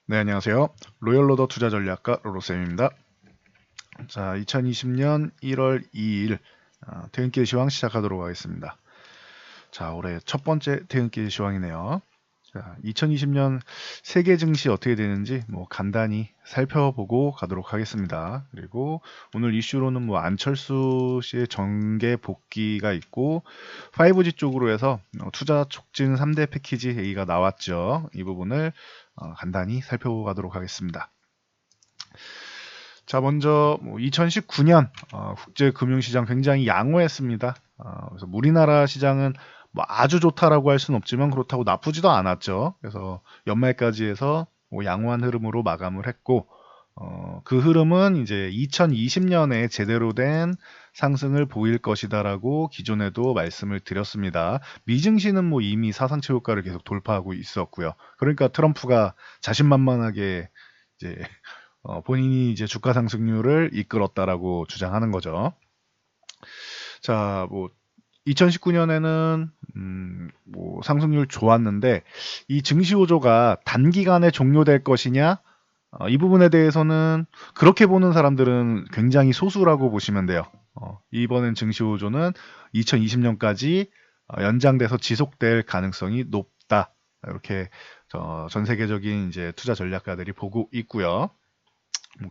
네, 안녕하세요. 로열로더 투자전략가 로로쌤입니다. 자, 2020년 1월 2일 퇴근길 시황 시작하도록 하겠습니다. 자, 올해 첫 번째 퇴근길 시황이네요. 자, 2020년 세계 증시 어떻게 되는지 간단히 살펴보고 가도록 하겠습니다. 그리고 오늘 이슈로는 안철수 씨의 정계 복귀가 있고 5G 쪽으로 해서 투자 촉진 3대 패키지 얘기가 나왔죠. 이 부분을 간단히 살펴보고 가도록 하겠습니다. 자, 먼저 2019년 국제 금융시장 굉장히 양호했습니다. 그래서 우리나라 시장은 아주 좋다라고 할 수는 없지만 그렇다고 나쁘지도 않았죠. 그래서 연말까지 해서 양호한 흐름으로 마감을 했고 그 흐름은 이제 2020년에 제대로 된 상승을 보일 것이다라고 기존에도 말씀을 드렸습니다. 미증시는 이미 사상 최고가를 계속 돌파하고 있었고요. 그러니까 트럼프가 자신만만하게 이제 본인이 이제 주가 상승률을 이끌었다라고 주장하는 거죠. 자, 2019년에는 상승률 좋았는데 이 증시 호조가 단기간에 종료될 것이냐? 이 부분에 대해서는 그렇게 보는 사람들은 굉장히 소수라고 보시면 돼요. 이번엔 증시 호조는 2020년까지 연장돼서 지속될 가능성이 높다. 이렇게 전 세계적인 이제 투자 전략가들이 보고 있고요.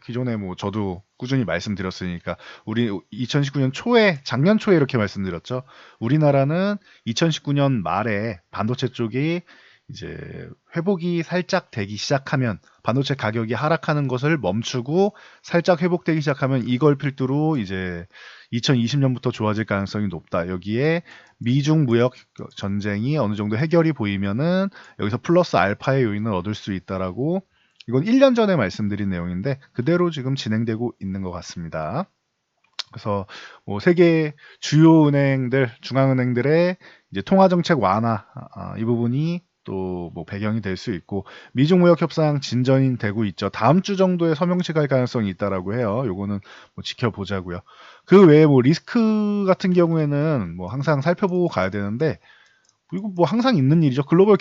기존에 저도 꾸준히 말씀드렸으니까 우리 2019년 초에 작년 초에 이렇게 말씀드렸죠. 우리나라는 2019년 말에 반도체 쪽이 이제 회복이 살짝 되기 시작하면 반도체 가격이 하락하는 것을 멈추고 살짝 회복되기 시작하면 이걸 필두로 이제 2020년부터 좋아질 가능성이 높다. 여기에 미중 무역 전쟁이 어느 정도 해결이 보이면은 여기서 플러스 알파의 요인을 얻을 수 있다라고 이건 1년 전에 말씀드린 내용인데 그대로 지금 진행되고 있는 것 같습니다. 그래서 세계 주요 은행들, 중앙은행들의 이제 통화정책 완화 이 부분이 또 배경이 될 수 있고 미중 무역 협상 진전이 되고 있죠. 다음 주 정도에 서명치 갈 가능성이 있다라고 해요. 요거는 지켜보자고요. 그 외에 리스크 같은 경우에는 항상 살펴보고 가야 되는데 이거 항상 있는 일이죠. 글로벌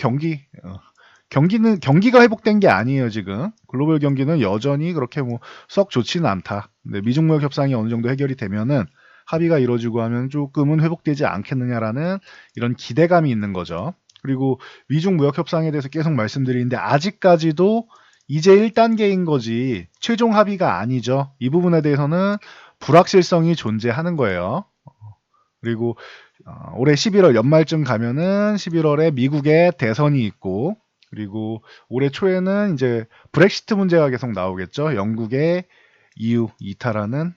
경기가 회복된 게 아니에요, 지금. 글로벌 경기는 여전히 그렇게 썩 좋지는 않다. 근데 미중무역 협상이 어느 정도 해결이 되면은 합의가 이루어지고 하면 조금은 회복되지 않겠느냐라는 이런 기대감이 있는 거죠. 그리고 미중 무역 협상에 대해서 계속 말씀드리는데 아직까지도 이제 1단계인 거지 최종 합의가 아니죠. 이 부분에 대해서는 불확실성이 존재하는 거예요. 그리고 올해 11월 연말쯤 가면은 11월에 미국의 대선이 있고 그리고 올해 초에는 이제 브렉시트 문제가 계속 나오겠죠. 영국의 EU 이탈하는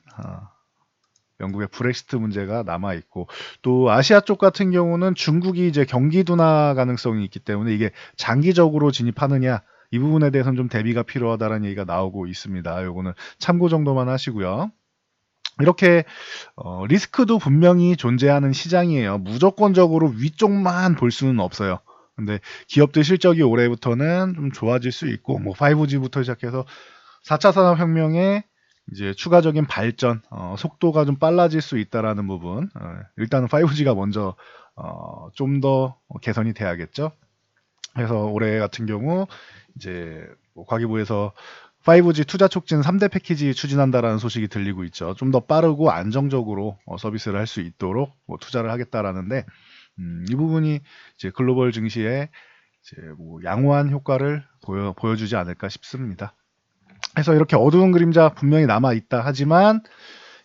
영국의 브렉시트 문제가 남아 있고 또 아시아 쪽 같은 경우는 중국이 이제 경기 둔화 가능성이 있기 때문에 이게 장기적으로 진입하느냐 이 부분에 대해서는 좀 대비가 필요하다는 얘기가 나오고 있습니다. 요거는 참고 정도만 하시고요. 이렇게 리스크도 분명히 존재하는 시장이에요. 무조건적으로 위쪽만 볼 수는 없어요. 근데 기업들 실적이 올해부터는 좀 좋아질 수 있고 5G부터 시작해서 4차 산업혁명의 이제 추가적인 발전 속도가 좀 빨라질 수 있다라는 부분 일단은 5G가 먼저 좀 더 개선이 돼야겠죠. 그래서 올해 같은 경우 이제 과기부에서 5G 투자 촉진 3대 패키지 추진한다라는 소식이 들리고 있죠. 좀 더 빠르고 안정적으로 서비스를 할 수 있도록 투자를 하겠다라는데 이 부분이 이제 글로벌 증시에 이제 양호한 효과를 보여주지 않을까 싶습니다. 그래서 이렇게 어두운 그림자 분명히 남아 있다 하지만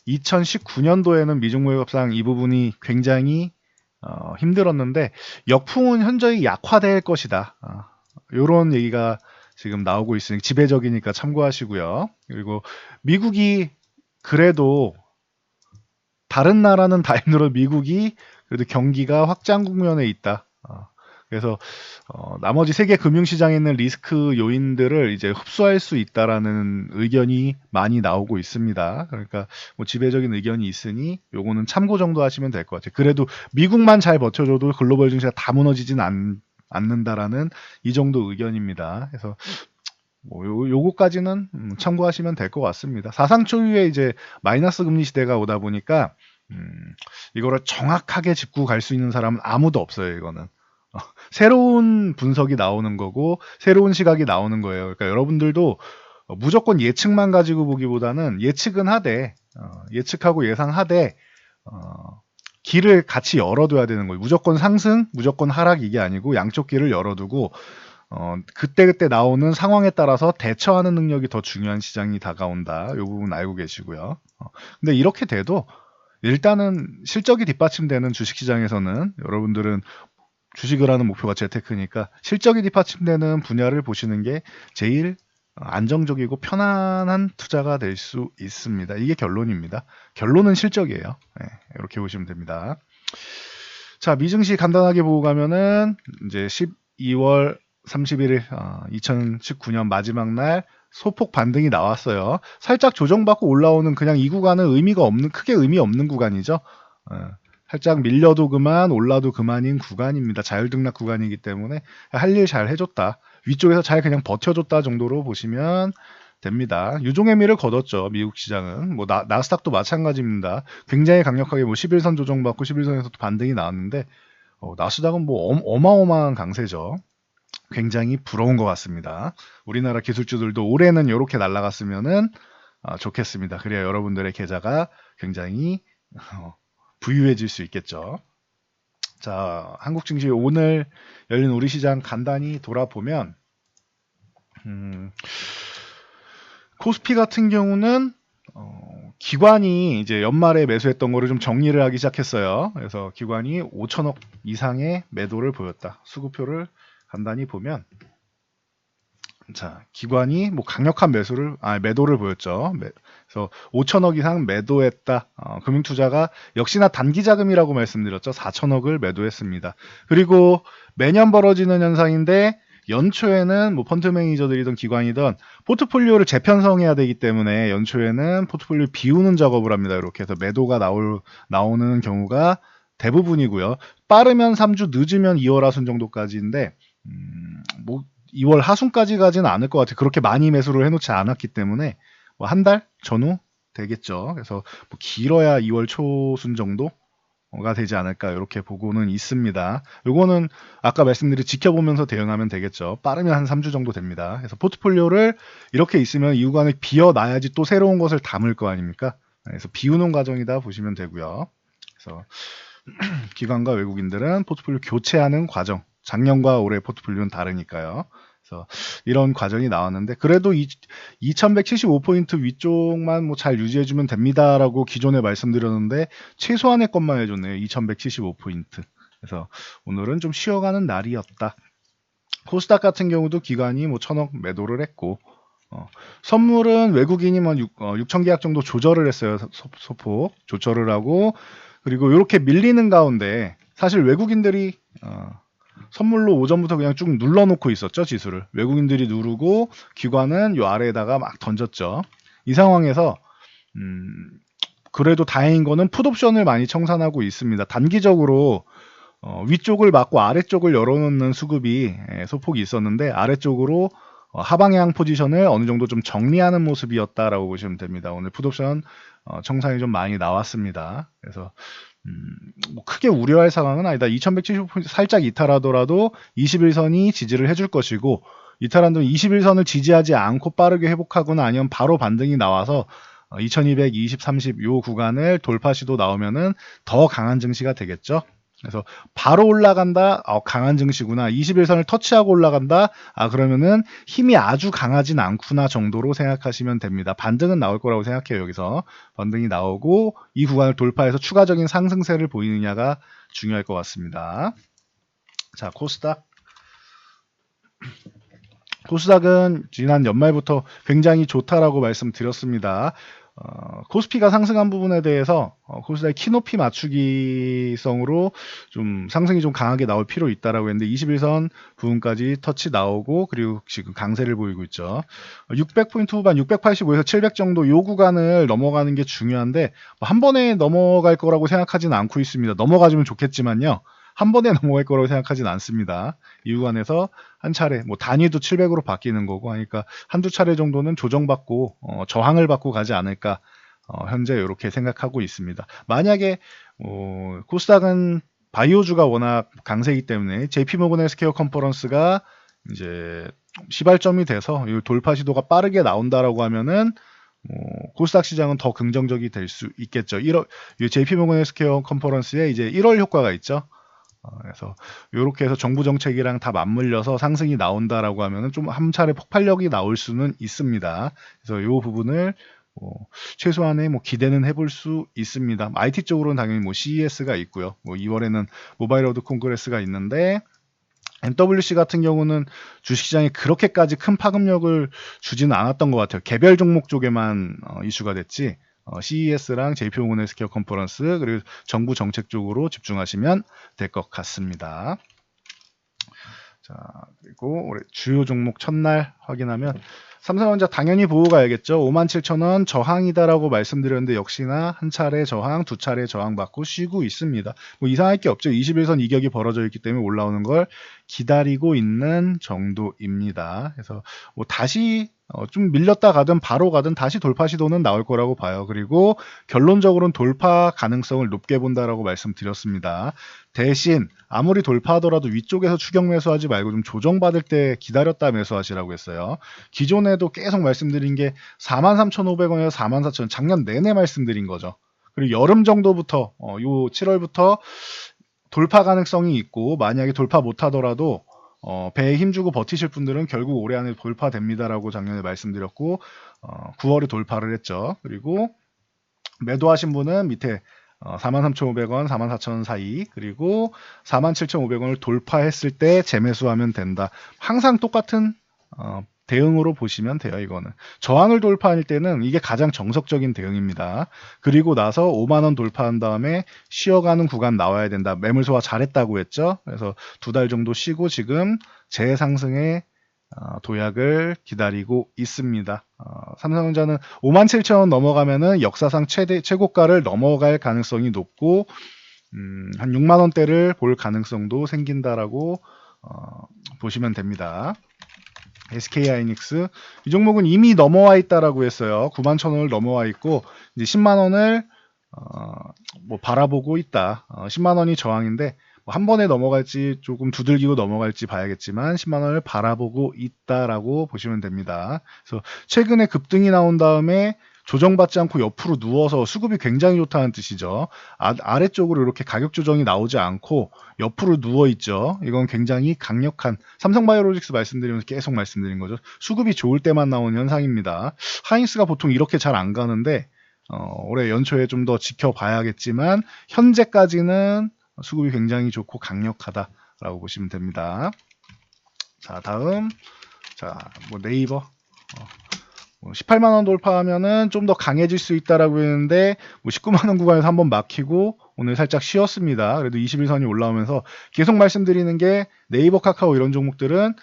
2019년도에는 미중무역협상 이 부분이 굉장히 힘들었는데 역풍은 현저히 약화될 것이다. 이런 얘기가 지금 나오고 있으니 지배적이니까 참고하시고요. 그리고 미국이 그래도 다른 나라는 다 힘들어 미국이 그래도 경기가 확장 국면에 있다. 그래서 나머지 세계 금융시장에 있는 리스크 요인들을 이제 흡수할 수 있다라는 의견이 많이 나오고 있습니다. 그러니까 지배적인 의견이 있으니 요거는 참고 정도 하시면 될 것 같아요. 그래도 미국만 잘 버텨줘도 글로벌 증시가 다 무너지진 않는다라는 이 정도 의견입니다. 그래서 요거까지는 참고하시면 될 것 같습니다. 사상 초유의 이제 마이너스 금리 시대가 오다 보니까 이거를 정확하게 짚고 갈 수 있는 사람은 아무도 없어요. 이거는 새로운 분석이 나오는 거고 새로운 시각이 나오는 거예요. 그러니까 여러분들도 무조건 예측만 가지고 보기보다는 예측은 하되 예측하고 예상하되 길을 같이 열어둬야 되는 거예요. 무조건 상승, 무조건 하락 이게 아니고 양쪽 길을 열어두고 그때그때 나오는 상황에 따라서 대처하는 능력이 더 중요한 시장이 다가온다. 이 부분 알고 계시고요. 근데 이렇게 돼도 일단은 실적이 뒷받침되는 주식시장에서는 여러분들은 주식을 하는 목표가 재테크니까 실적이 뒷받침되는 분야를 보시는 게 제일 안정적이고 편안한 투자가 될 수 있습니다. 이게 결론입니다. 결론은 실적이에요. 네, 이렇게 보시면 됩니다. 자, 미증시 간단하게 보고 가면은 이제 12월 31일 2019년 마지막 날 소폭 반등이 나왔어요. 살짝 조정받고 올라오는 그냥 이 구간은 의미가 없는 크게 의미 없는 구간이죠. 살짝 밀려도 그만 올라도 그만인 구간입니다. 자율등락 구간이기 때문에 할 일 잘 해줬다. 위쪽에서 잘 그냥 버텨줬다 정도로 보시면 됩니다. 유종의미를 거뒀죠. 미국 시장은. 뭐 나스닥도 마찬가지입니다. 굉장히 강력하게 뭐 11선 조정받고 11선에서도 반등이 나왔는데 나스닥은 뭐 어마어마한 강세죠. 굉장히 부러운 것 같습니다. 우리나라 기술주들도 올해는 이렇게 날아갔으면은 좋겠습니다. 그래야 여러분들의 계좌가 굉장히 부유해질 수 있겠죠. 자, 한국 증시 오늘 열린 우리 시장 간단히 돌아보면 코스피 같은 경우는 기관이 이제 연말에 매수했던 거를 좀 정리를 하기 시작했어요. 그래서 기관이 5천억 이상의 매도를 보였다. 수급표를 간단히 보면 자, 기관이 뭐 강력한 매도를 보였죠. 그래서 5천억 이상 매도했다. 금융투자가 역시나 단기 자금이라고 말씀드렸죠. 4천억을 매도했습니다. 그리고 매년 벌어지는 현상인데 연초에는 뭐 펀드 매니저들이든 기관이든 포트폴리오를 재편성해야 되기 때문에 연초에는 포트폴리오 비우는 작업을 합니다. 이렇게 해서 매도가 나오는 경우가 대부분이고요. 빠르면 3주, 늦으면 2월 하순 정도까지인데 뭐 2월 하순까지 가지는 않을 것 같아요. 그렇게 많이 매수를 해놓지 않았기 때문에 뭐 한 달 전후 되겠죠. 그래서 뭐 길어야 2월 초순 정도가 되지 않을까 이렇게 보고는 있습니다. 요거는 아까 말씀드린 지켜보면서 대응하면 되겠죠. 빠르면 한 3주 정도 됩니다. 그래서 포트폴리오를 이렇게 있으면 이 구간에 비워놔야지 또 새로운 것을 담을 거 아닙니까? 그래서 비우는 과정이다 보시면 되고요. 그래서 기관과 외국인들은 포트폴리오 교체하는 과정, 작년과 올해 포트폴리오는 다르니까요. 그래서 이런 과정이 나왔는데 그래도 2175포인트 위쪽만 뭐 잘 유지해주면 됩니다라고 기존에 말씀드렸는데 최소한의 것만 해줬네요. 2175포인트. 그래서 오늘은 좀 쉬어가는 날이었다. 코스닥 같은 경우도 기관이 뭐 1000억 매도를 했고 선물은 외국인이 뭐 6천 계약 정도 조절을 했어요. 소폭 조절을 하고 그리고 이렇게 밀리는 가운데 사실 외국인들이 선물로 오전부터 그냥 쭉 눌러놓고 있었죠. 지수를 외국인들이 누르고 기관은 요 아래에다가 막 던졌죠. 이 상황에서 그래도 다행인 거는 풋옵션을 많이 청산하고 있습니다. 단기적으로 위쪽을 막고 아래쪽을 열어놓는 수급이 소폭이 있었는데 아래쪽으로 하방향 포지션을 어느 정도 좀 정리하는 모습이었다라고 보시면 됩니다. 오늘 풋옵션 청산이 좀 많이 나왔습니다. 그래서 뭐 크게 우려할 상황은 아니다. 2175포인트 살짝 이탈하더라도 21선이 지지를 해줄 것이고 이탈한 동 21선을 지지하지 않고 빠르게 회복하거나 아니면 바로 반등이 나와서 2200, 20, 30 요 구간을 돌파 시도 나오면은 더 강한 증시가 되겠죠. 그래서 바로 올라간다. 강한 증시구나. 21선을 터치하고 올라간다. 그러면은 힘이 아주 강하진 않구나 정도로 생각하시면 됩니다. 반등은 나올 거라고 생각해요. 여기서 반등이 나오고 이 구간을 돌파해서 추가적인 상승세를 보이느냐가 중요할 것 같습니다. 자, 코스닥은 지난 연말부터 굉장히 좋다라고 말씀드렸습니다. 코스피가 상승한 부분에 대해서 코스닥의 키높이 맞추기성으로 좀 상승이 좀 강하게 나올 필요 있다라고 했는데 21선 부분까지 터치 나오고 그리고 지금 강세를 보이고 있죠. 600포인트 후반 685에서 700 정도 요 구간을 넘어가는 게 중요한데 한 번에 넘어갈 거라고 생각하지는 않고 있습니다. 넘어가주면 좋겠지만요. 한 번에 넘어갈 거라고 생각하진 않습니다. 이 구간에서 한 차례, 뭐 단위도 700으로 바뀌는 거고 하니까 한두 차례 정도는 조정받고 저항을 받고 가지 않을까 현재 이렇게 생각하고 있습니다. 만약에 코스닥은 바이오주가 워낙 강세이기 때문에 JP모건 헬스케어 컨퍼런스가 이제 시발점이 돼서 이 돌파 시도가 빠르게 나온다라고 하면은 코스닥 시장은 더 긍정적이 될 수 있겠죠. JP모건 헬스케어 컨퍼런스에 이제 1월 효과가 있죠. 그래서 이렇게 해서 정부 정책이랑 다 맞물려서 상승이 나온다라고 하면은 좀 한 차례 폭발력이 나올 수는 있습니다. 그래서 이 부분을 최소한의 기대는 해볼 수 있습니다. IT 쪽으로는 당연히 CES가 있고요. 2월에는 모바일 워드 콩그레스가 있는데 MWC 같은 경우는 주식시장에 그렇게까지 큰 파급력을 주지는 않았던 것 같아요. 개별 종목 쪽에만 이슈가 됐지. CES랑 JP모건 헬스케어 컨퍼런스 그리고 정부 정책 쪽으로 집중하시면 될 것 같습니다. 자, 그리고 올해 주요 종목 첫날 확인하면 삼성전자 당연히 보고 가야겠죠. 57,000원 저항이다라고 말씀드렸는데 역시나 한 차례 저항, 두 차례 저항 받고 쉬고 있습니다. 이상할 게 없죠. 21선 이격이 벌어져 있기 때문에 올라오는 걸 기다리고 있는 정도입니다. 그래서 다시 좀 밀렸다 가든 바로 가든 다시 돌파 시도는 나올 거라고 봐요. 그리고 결론적으로는 돌파 가능성을 높게 본다라고 말씀드렸습니다. 대신 아무리 돌파하더라도 위쪽에서 추격 매수하지 말고 좀 조정받을 때 기다렸다 매수하시라고 했어요. 기존에도 계속 말씀드린 게 43,500원에서 44,000원 작년 내내 말씀드린 거죠. 그리고 여름 정도부터 요 7월부터 돌파 가능성이 있고 만약에 돌파 못하더라도 배에 힘주고 버티실 분들은 결국 올해 안에 돌파됩니다라고 작년에 말씀드렸고 9월에 돌파를 했죠. 그리고 매도하신 분은 밑에 43,500원, 44,000원 사이 그리고 47,500원을 돌파했을 때 재매수하면 된다. 항상 똑같은 대응으로 보시면 돼요. 이거는 저항을 돌파할 때는 이게 가장 정석적인 대응입니다. 그리고 나서 5만원 돌파한 다음에 쉬어가는 구간 나와야 된다. 매물 소화 잘했다고 했죠. 그래서 2달 정도 쉬고 지금 재상승의 도약을 기다리고 있습니다. 삼성전자는 57,000원 넘어가면은 역사상 최고가를 넘어갈 가능성이 높고 한 6만원대를 볼 가능성도 생긴다라고 보시면 됩니다. SK하이닉스 이 종목은 이미 넘어와 있다라고 했어요. 91,000원을 넘어와 있고 이제 10만원을 바라보고 있다. 10만원이 저항인데 한 번에 넘어갈지 조금 두들기고 넘어갈지 봐야겠지만 10만원을 바라보고 있다라고 보시면 됩니다. 그래서 최근에 급등이 나온 다음에 조정받지 않고 옆으로 누워서 수급이 굉장히 좋다는 뜻이죠. 아래쪽으로 이렇게 가격 조정이 나오지 않고 옆으로 누워 있죠. 이건 굉장히 강력한 삼성바이오로직스 말씀드리면서 계속 말씀드린 거죠. 수급이 좋을 때만 나오는 현상입니다. 하이닉스가 보통 이렇게 잘 안 가는데 올해 연초에 좀 더 지켜봐야겠지만 현재까지는 수급이 굉장히 좋고 강력하다라고 보시면 됩니다. 자, 다음 네이버 18만원 돌파하면은 좀 더 강해질 수 있다라고 했는데 19만원 구간에서 한번 막히고 오늘 살짝 쉬었습니다. 그래도 21선이 올라오면서 계속 말씀드리는 게 네이버 카카오 이런 종목들은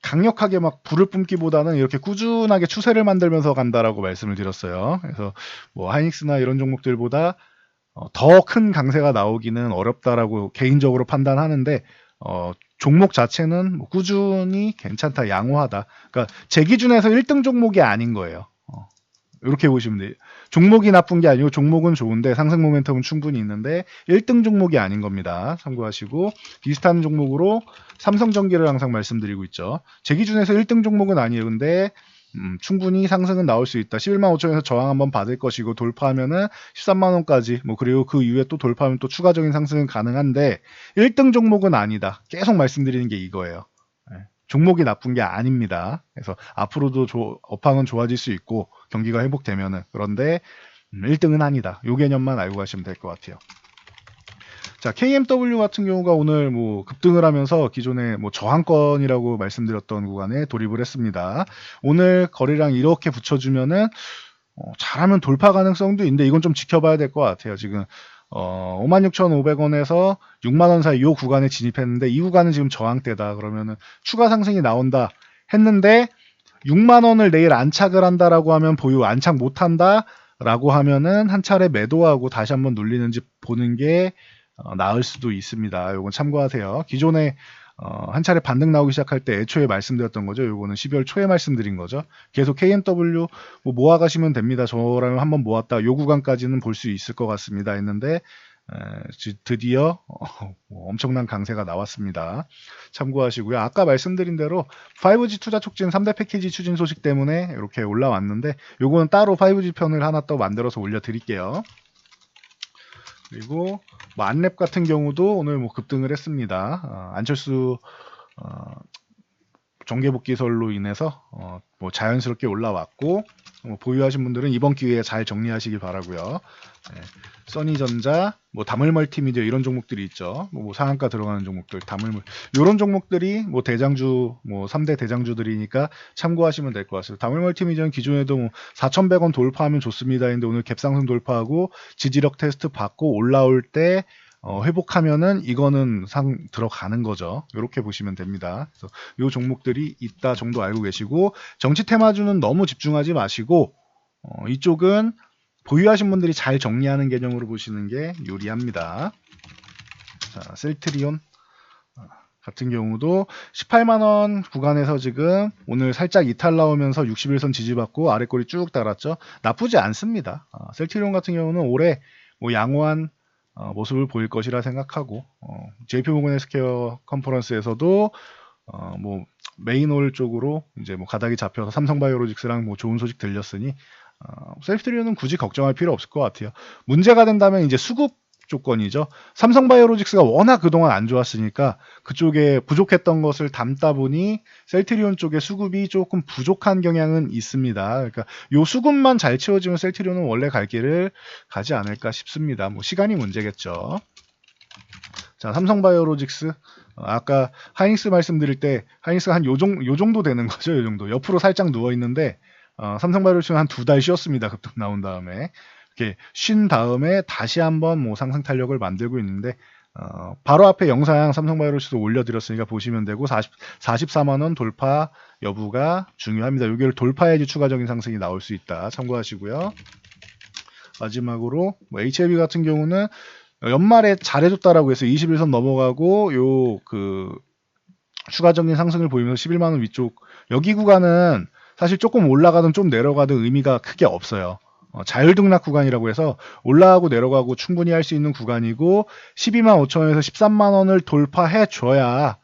강력하게 막 불을 뿜기보다는 이렇게 꾸준하게 추세를 만들면서 간다라고 말씀을 드렸어요. 그래서 하이닉스나 이런 종목들보다 더 큰 강세가 나오기는 어렵다라고 개인적으로 판단하는데 종목 자체는 꾸준히 괜찮다, 양호하다. 그러니까 제 기준에서 1등 종목이 아닌 거예요. 이렇게 보시면 돼요. 종목이 나쁜 게 아니고 종목은 좋은데 상승 모멘텀은 충분히 있는데 1등 종목이 아닌 겁니다. 참고하시고 비슷한 종목으로 삼성전기를 항상 말씀드리고 있죠. 제 기준에서 1등 종목은 아니에요. 근데 충분히 상승은 나올 수 있다. 11만 5천에서 저항 한번 받을 것이고 돌파하면은 13만 원까지 그리고 그 이후에 또 돌파하면 또 추가적인 상승은 가능한데 1등 종목은 아니다. 계속 말씀드리는 게 이거예요. 종목이 나쁜 게 아닙니다. 그래서 앞으로도 업황은 좋아질 수 있고 경기가 회복되면은 그런데 1등은 아니다. 요 개념만 알고 가시면 될 것 같아요. 자, KMW 같은 경우가 오늘 급등을 하면서 기존에 저항권이라고 말씀드렸던 구간에 돌입을 했습니다. 오늘 거래량 이렇게 붙여주면은 잘하면 돌파 가능성도 있는데 이건 좀 지켜봐야 될 것 같아요. 지금 56,500원에서 6만원 사이 이 구간에 진입했는데 이 구간은 지금 저항대다. 그러면은 추가 상승이 나온다 했는데 6만원을 내일 안착을 한다라고 하면 보유 안착 못한다 라고 하면은 한 차례 매도하고 다시 한번 눌리는지 보는 게 나을 수도 있습니다. 요건 참고하세요. 기존에 한 차례 반등 나오기 시작할 때 애초에 말씀드렸던 거죠. 요거는 12월 초에 말씀드린 거죠. 계속 KMW 모아가시면 됩니다. 저라면 한번 모았다. 요 구간까지는 볼 수 있을 것 같습니다. 했는데 드디어 뭐 엄청난 강세가 나왔습니다. 참고하시고요. 아까 말씀드린 대로 5G 투자 촉진 3대 패키지 추진 소식 때문에 이렇게 올라왔는데 요거는 따로 5G 편을 하나 또 만들어서 올려드릴게요. 그리고 뭐 안랩 같은 경우도 오늘 뭐 급등을 했습니다. 안철수 정계복귀설로 인해서 뭐 자연스럽게 올라왔고 보유하신 분들은 이번 기회에 잘 정리하시기 바라고요. 네, 써니전자, 뭐 다물멀티미디어 이런 종목들이 있죠. 뭐 상한가 들어가는 종목들, 이런 종목들이 뭐 대장주, 뭐 3대 대장주들이니까 참고하시면 될 것 같습니다. 다물멀티미디어는 기존에도 뭐 4,100원 돌파하면 좋습니다. 근데 오늘 갭상승 돌파하고 지지력 테스트 받고 올라올 때 회복하면은 이거는 상 들어가는 거죠. 이렇게 보시면 됩니다. 그래서 이 종목들이 있다 정도 알고 계시고 정치 테마주는 너무 집중하지 마시고 이쪽은 보유하신 분들이 잘 정리하는 개념으로 보시는 게 유리합니다. 자, 셀트리온 같은 경우도 18만원 구간에서 지금 오늘 살짝 이탈 나오면서 61선 지지받고 아래꼬리 쭉 달았죠. 나쁘지 않습니다. 셀트리온 같은 경우는 올해 뭐 양호한 모습을 보일 것이라 생각하고 JP모건 헬스케어 컨퍼런스에서도 뭐 메인홀 쪽으로 이제 뭐 가닥이 잡혀서 삼성바이오로직스랑 뭐 좋은 소식 들렸으니 셀트리온은 굳이 걱정할 필요 없을 것 같아요. 문제가 된다면 이제 수급 조건이죠. 삼성바이오로직스가 워낙 그동안 안 좋았으니까 그쪽에 부족했던 것을 담다 보니 셀트리온 쪽에 수급이 조금 부족한 경향은 있습니다. 그러니까 요 수급만 잘 채워지면 셀트리온은 원래 갈 길을 가지 않을까 싶습니다. 뭐 시간이 문제겠죠. 자, 삼성바이오로직스 아까 하이닉스 말씀드릴 때 하이닉스가 한 요 정도 되는 거죠. 요 정도. 옆으로 살짝 누워 있는데 삼성바이오로직스는 한 2달 쉬었습니다. 급등 나온 다음에. 이렇게 쉰 다음에 다시 한번 뭐 상승 탄력을 만들고 있는데 바로 앞에 영상 삼성바이오로직스 올려드렸으니까 보시면 되고 44만원 돌파 여부가 중요합니다. 여기를 돌파해야지 추가적인 상승이 나올 수 있다. 참고하시고요. 마지막으로 뭐 HLB 같은 경우는 연말에 잘해줬다라고 해서 21선 넘어가고 요 그 추가적인 상승을 보이면서 11만원 위쪽 여기 구간은 사실 조금 올라가든 좀 내려가든 의미가 크게 없어요. 자율등락 구간이라고 해서 올라가고 내려가고 충분히 할 수 있는 구간이고 12만 5천원에서 13만 원을 돌파해 줘야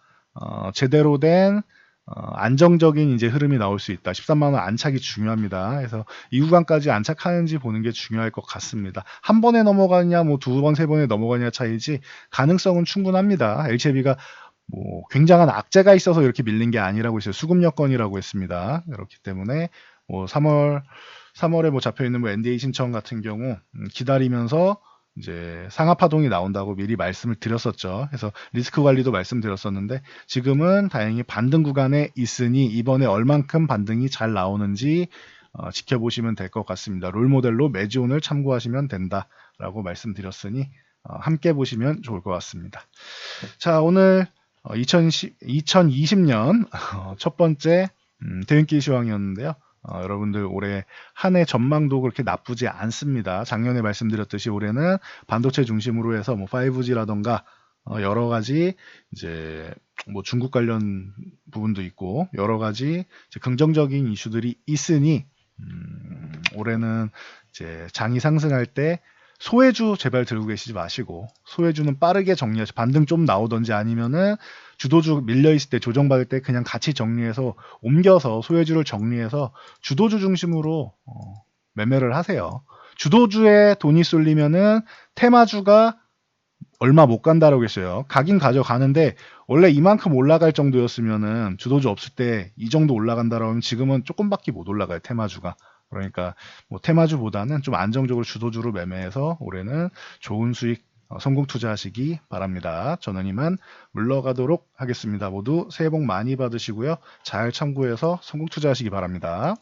제대로 된 안정적인 이제 흐름이 나올 수 있다. 13만 원 안착이 중요합니다. 그래서 이 구간까지 안착하는지 보는 게 중요할 것 같습니다. 한 번에 넘어가냐, 뭐 두 번, 세 번에 넘어가냐 차이지 가능성은 충분합니다. LCB가 뭐 굉장한 악재가 있어서 이렇게 밀린 게 아니라고 했어요. 수급 여건이라고 했습니다. 그렇기 때문에 뭐 3월에 뭐 잡혀 있는 뭐 NDA 신청 같은 경우 기다리면서 이제 상하 파동이 나온다고 미리 말씀을 드렸었죠. 그래서 리스크 관리도 말씀드렸었는데 지금은 다행히 반등 구간에 있으니 이번에 얼만큼 반등이 잘 나오는지 지켜보시면 될 것 같습니다. 롤모델로 매지온을 참고하시면 된다라고 말씀드렸으니 함께 보시면 좋을 것 같습니다. 자, 오늘 2020년 첫 번째 대인기 시황이었는데요. 여러분들 올해 한 해 전망도 그렇게 나쁘지 않습니다. 작년에 말씀드렸듯이 올해는 반도체 중심으로 해서 뭐 5G라던가 여러 가지 이제 뭐 중국 관련 부분도 있고 여러 가지 이제 긍정적인 이슈들이 있으니 올해는 이제 장이 상승할 때 소외주 제발 들고 계시지 마시고 소외주는 빠르게 정리하시 반등 좀 나오던지 아니면은 주도주 밀려있을 때 조정받을 때 그냥 같이 정리해서 옮겨서 소외주를 정리해서 주도주 중심으로 매매를 하세요. 주도주에 돈이 쏠리면은 테마주가 얼마 못 간다라고 했어요. 가긴 가져가는데 원래 이만큼 올라갈 정도였으면은 주도주 없을 때 이 정도 올라간다라고 하면 지금은 조금밖에 못 올라가요. 테마주가. 그러니까 뭐 테마주보다는 좀 안정적으로 주도주로 매매해서 올해는 좋은 수익 성공 투자하시기 바랍니다. 저는 이만 물러가도록 하겠습니다. 모두 새해 복 많이 받으시고요. 잘 참고해서 성공 투자하시기 바랍니다.